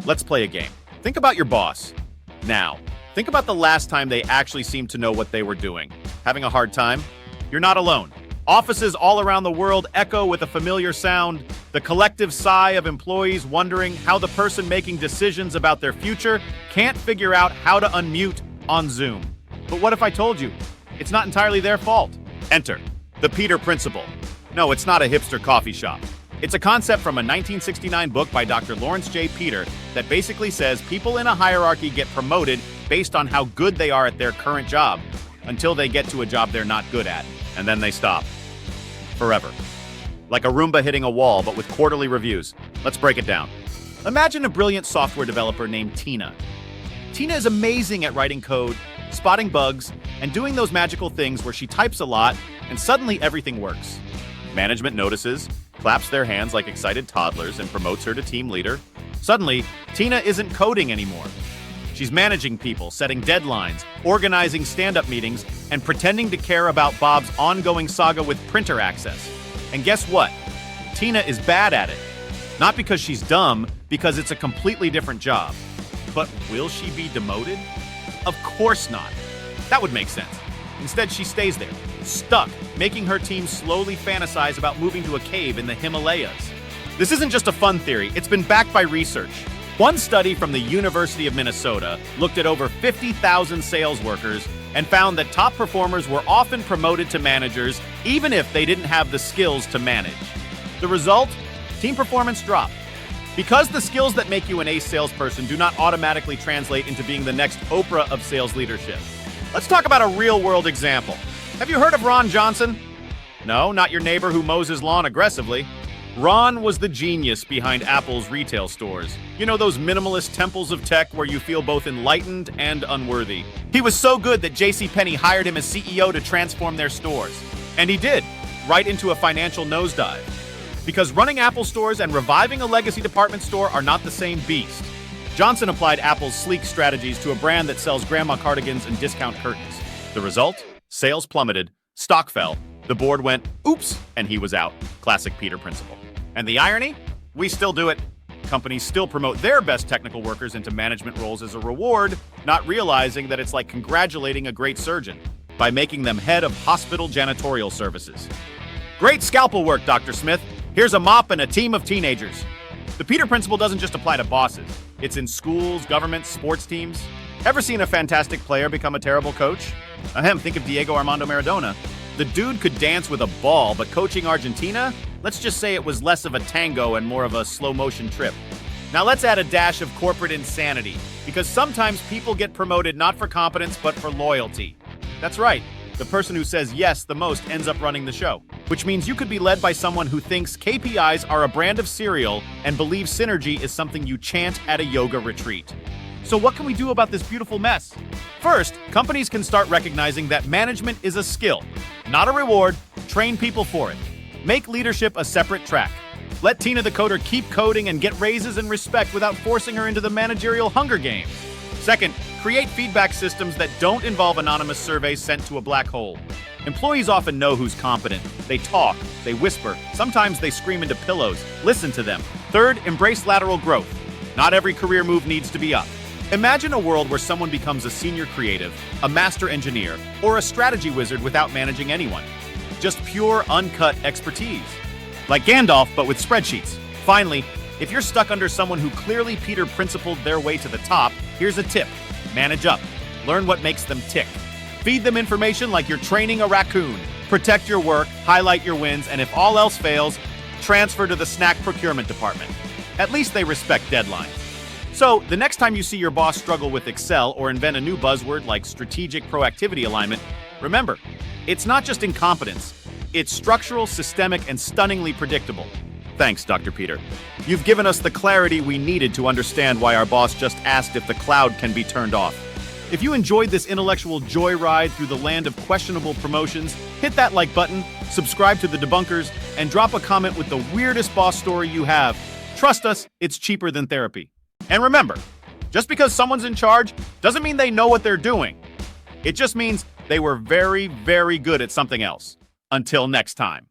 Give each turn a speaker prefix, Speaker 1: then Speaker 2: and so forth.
Speaker 1: Let's play a game. Think about your boss. Now, think about the last time they actually seemed to know what they were doing. Having a hard time? You're not alone. Offices all around the world echo with a familiar sound, the collective sigh of employees wondering how the person making decisions about their future can't figure out how to unmute on Zoom. But what if I told you it's not entirely their fault? Enter the Peter Principle. No, it's not a hipster coffee shop. It's a concept from a 1969 book by Dr. Lawrence J. Peter that basically says people in a hierarchy get promoted based on how good they are at their current job until they get to a job they're not good at, and then they stop. Forever. Like a Roomba hitting a wall, but with quarterly reviews. Let's break it down. Imagine a brilliant software developer named Tina. Tina is amazing at writing code, spotting bugs, and doing those magical things where she types a lot and suddenly everything works. Management notices, claps their hands like excited toddlers, and promotes her to team leader. Suddenly, Tina isn't coding anymore. She's managing people, setting deadlines, organizing stand-up meetings, and pretending to care about Bob's ongoing saga with printer access. And guess what? Tina is bad at it. Not because she's dumb, because it's a completely different job. But will she be demoted? Of course not. That would make sense. Instead, she stays there, stuck, making her team slowly fantasize about moving to a cave in the Himalayas. This isn't just a fun theory, it's been backed by research. One study from the University of Minnesota looked at over 50,000 sales workers and found that top performers were often promoted to managers even if they didn't have the skills to manage. The result? Team performance dropped. Because the skills that make you an ace salesperson do not automatically translate into being the next Oprah of sales leadership. Let's talk about a real-world example. Have you heard of Ron Johnson? No, not your neighbor who mows his lawn aggressively. Ron was the genius behind Apple's retail stores. You know those minimalist temples of tech where you feel both enlightened and unworthy. He was so good that JCPenney hired him as CEO to transform their stores. And he did, right into a financial nosedive. Because running Apple stores and reviving a legacy department store are not the same beast. Johnson applied Apple's sleek strategies to a brand that sells grandma cardigans and discount curtains. The result? Sales plummeted, stock fell, the board went, oops, and he was out. Classic Peter Principle. And the irony? We still do it. Companies still promote their best technical workers into management roles as a reward, not realizing that it's like congratulating a great surgeon by making them head of hospital janitorial services. Great scalpel work, Dr. Smith. Here's a mop and a team of teenagers. The Peter Principle doesn't just apply to bosses. It's in schools, governments, sports teams. Ever seen a fantastic player become a terrible coach? Ahem, think of Diego Armando Maradona. The dude could dance with a ball, but coaching Argentina? Let's just say it was less of a tango and more of a slow-motion trip. Now let's add a dash of corporate insanity, because sometimes people get promoted not for competence, but for loyalty. That's right. The person who says yes the most ends up running the show, which means you could be led by someone who thinks KPIs are a brand of cereal and believes synergy is something you chant at a yoga retreat. So what can we do about this beautiful mess? First, companies can start recognizing that management is a skill, not a reward. Train people for it. Make leadership a separate track. Let Tina the coder keep coding and get raises and respect without forcing her into the managerial Hunger Games. Second, create feedback systems that don't involve anonymous surveys sent to a black hole. Employees often know who's competent. They talk, they whisper, sometimes they scream into pillows. Listen to them. Third, embrace lateral growth. Not every career move needs to be up. Imagine a world where someone becomes a senior creative, a master engineer, or a strategy wizard without managing anyone. Just pure, uncut expertise. Like Gandalf, but with spreadsheets. Finally, if you're stuck under someone who clearly Peter Principled their way to the top, here's a tip. Manage up. Learn what makes them tick. Feed them information like you're training a raccoon. Protect your work, highlight your wins, and if all else fails, transfer to the snack procurement department. At least they respect deadlines. So, the next time you see your boss struggle with Excel or invent a new buzzword like strategic proactivity alignment, remember, it's not just incompetence. It's structural, systemic, and stunningly predictable. Thanks, Dr. Peter. You've given us the clarity we needed to understand why our boss just asked if the cloud can be turned off. If you enjoyed this intellectual joyride through the land of questionable promotions, hit that like button, subscribe to the Debunkers, and drop a comment with the weirdest boss story you have. Trust us, it's cheaper than therapy. And remember, just because someone's in charge doesn't mean they know what they're doing. It just means they were very, very good at something else. Until next time.